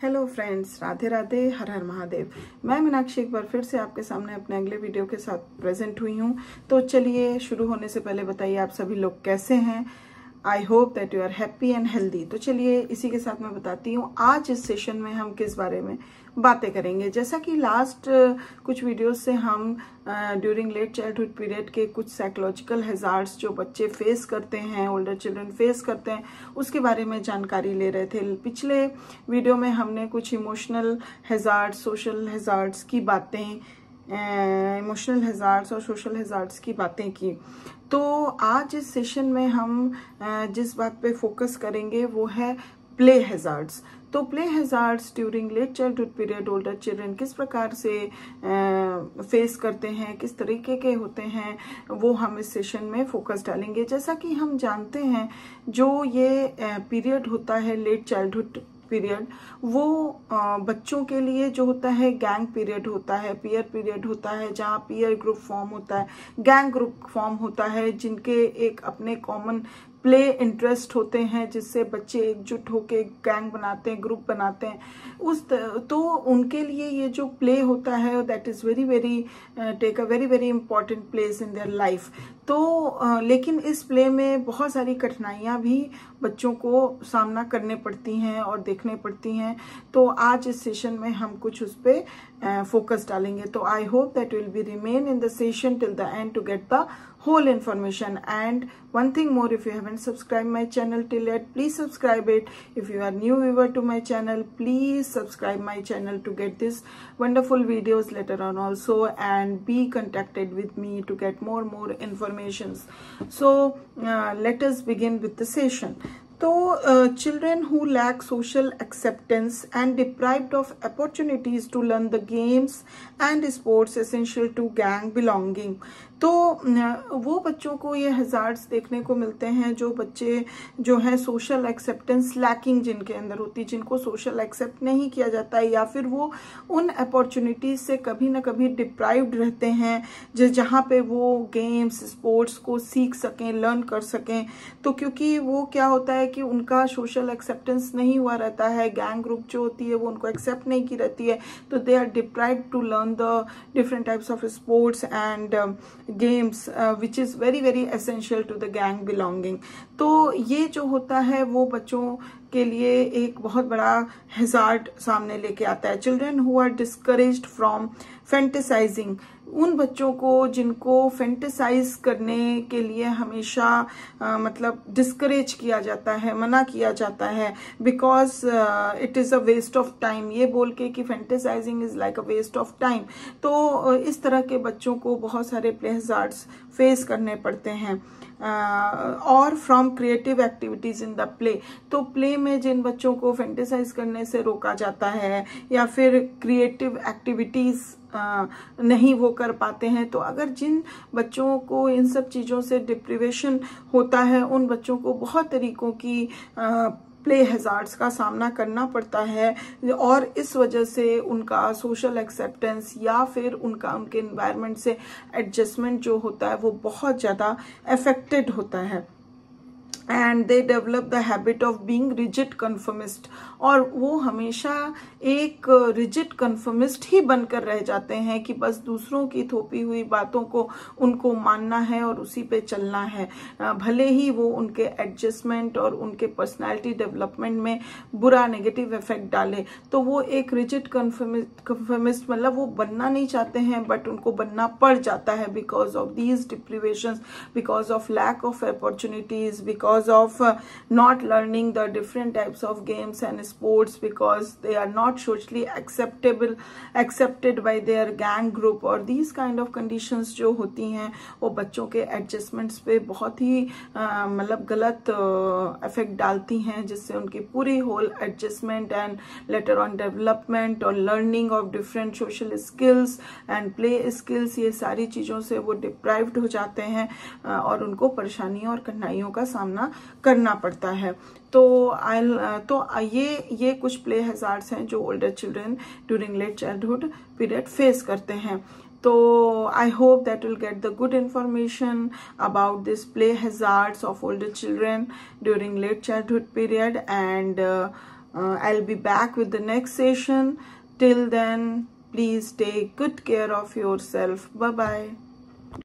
Hello friends, Radhe Radhe, हर हर महादेव। मैं मीनाक्षी एक बार फिर से आपके सामने अपने अगले वीडियो के साथ प्रेजेंट हुई हूँ। तो चलिए शुरू होने से पहले बताइए आप सभी लोग कैसे हैं। I hope that you are happy and healthy. तो चलिए इसी के साथ मैं बताती हूँ आज इस सेशन में हम किस बारे में बातें करेंगे। जैसा कि लास्ट कुछ वीडियोस से हम ड्यूरिंग लेट चाइल्डहुड पीरियड के कुछ साइकोलॉजिकल हैजार्ड्स जो बच्चे फेस करते हैं, ओल्डर चिल्ड्रन फेस करते हैं, उसके बारे में जानकारी ले रहे थे। पिछले वीडियो में हमने कुछ इमोशनल हैजार्ड्स, सोशल हैजार्ड्स की बातें, इमोशनल हैजार्ड्स और सोशल हैजार्ड्स की बातें की। तो आज इस सेशन में हम जिस बात पे फोकस करेंगे वो है प्ले हैजार्ड्स। तो play hazards during late childhood period older children किस प्रकार से फेस करते हैं, किस तरीके के होते हैं, वो हम इस सेशन में फोकस डालेंगे। जैसा कि हम जानते हैं जो ये पीरियड होता है लेट चाइल्डहुड पीरियड, वो बच्चों के लिए जो होता है गैंग पीरियड होता है, पीयर पीरियड होता है, जहाँ पीयर ग्रुप फॉर्म होता है, गैंग ग्रुप फॉर्म होता है, जिनके एक अपने कॉमन प्ले इंटरेस्ट होते हैं, जिससे बच्चे एकजुट होके गैंग बनाते हैं, ग्रुप बनाते हैं। तो उनके लिए ये जो प्ले होता है that is very very take a very very important place in their life. तो लेकिन इस प्ले में बहुत सारी कठिनाइयां भी बच्चों को सामना करने पड़ती हैं और देखने पड़ती हैं। तो आज इस सेशन में हम कुछ उस पर फोकस डालेंगे। तो I hope that will be remain in the session till the end to get the whole information. And one thing more, if you haven't subscribed my channel till yet, please subscribe it. If you are new viewer to my channel, please subscribe my channel to get this wonderful videos later on also, and be contacted with me to get more informations. So let us begin with the session. तो children who lack social acceptance and deprived of opportunities to learn the games and sports essential to gang belonging. तो वो बच्चों को ये hazards देखने को मिलते हैं जो बच्चे जो है सोशल एक्सेप्टेंस लैकिंग जिनके अंदर होती है, जिनको सोशल एक्सेप्ट नहीं किया जाता है, या फिर वो उन अपॉर्चुनिटीज से कभी ना कभी डिप्राइव्ड रहते हैं जहाँ पे वो गेम्स स्पोर्ट्स को सीख सकें, लर्न कर सकें। तो क्योंकि वो क्या होता है कि उनका सोशल एक्सेप्टेंस नहीं हुआ रहता है, गैंग ग्रुप जो होती है वो उनको एक्सेप्ट नहीं की रहती है, तो they are deprived to learn the different types of sports and games which is very very essential to the gang belonging. तो ये जो होता है वो बच्चों के लिए एक बहुत बड़ा हैजार्ड सामने लेके आता है। Children who are discouraged from fantasising, उन बच्चों को जिनको फैंटेसाइज करने के लिए हमेशा मतलब डिस्करेज किया जाता है, मना किया जाता है, because it is a waste of time, ये बोल के कि fantasising is like a waste of time. तो इस तरह के बच्चों को बहुत सारे प्ले हैजार्ड्स फेस करने पड़ते हैं। और from creative activities in the play, तो प्ले में जिन बच्चों को फैंटेसाइज करने से रोका जाता है या फिर क्रिएटिव एक्टिविटीज नहीं वो कर पाते हैं, तो अगर जिन बच्चों को इन सब चीजों से डिप्रिवेशन होता है, उन बच्चों को बहुत तरीकों की प्ले हैजार्ड्स का सामना करना पड़ता है, और इस वजह से उनका सोशल एक्सेप्टेंस या फिर उनके एनवायरनमेंट से एडजस्टमेंट जो होता है वो बहुत ज्यादा अफेक्टेड होता है। And they develop the habit of being rigid conformist, और वो हमेशा एक रिजिड कन्फर्मिस्ट ही बनकर रह जाते हैं कि बस दूसरों की थोपी हुई बातों को उनको मानना है और उसी पे चलना है, भले ही वो उनके एडजस्टमेंट और उनके पर्सनालिटी डेवलपमेंट में बुरा नेगेटिव इफेक्ट डाले। तो वो एक रिजिड कन्फर्मिस्ट मतलब वो बनना नहीं चाहते हैं बट उनको बनना पड़ जाता है because of these deprivations, because of lack of opportunities, because of not learning the different types of games and sports, because they are not socially accepted by their gang group, और these kind of conditions जो होती हैं वो बच्चों के adjustments पे बहुत ही मतलब गलत इफेक्ट डालती हैं, जिससे उनकी पूरी whole adjustment and later on development और learning of different social skills and play skills, ये सारी चीजों से वो डिप्राइव्ड हो जाते हैं और उनको परेशानियों और कठिनाइयों का सामना करना पड़ता है। तो ये कुछ प्ले हैजार्ड्स हैं जो older children during late childhood period face करते हैं। तो I hope that you'll get the good information about this play hazards of older children during late childhood period, and I'll be back with the next session. Till then, please take good care of yourself. Bye bye.